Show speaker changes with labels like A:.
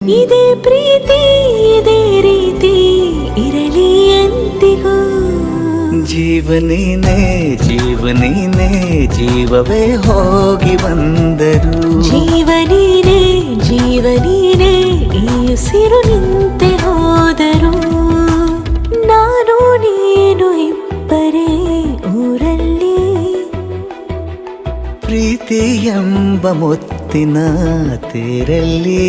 A: ಇದೇ ಪ್ರೀತಿ ಇದೇ ರೀತಿ ಇರಲಿ ಎಂದಿಗೂ.
B: ಜೀವನೀನೇ ಜೀವನೀನೇ ಜೀವವೇ ಹೋಗಿ ಬಂದರು.
A: ಜೀವನೀನೇ ಜೀವನೀನೇ ಈ ಉಸಿರು ನಿಂತೆ ಹೋದರು. ನಾನು ನೀನು ಇಬ್ಬರೇ ಊರಲ್ಲಿ.
B: ಪ್ರೀತಿ ಎಂಬ ಮುತ್ತಿನ ತೇರಲ್ಲಿ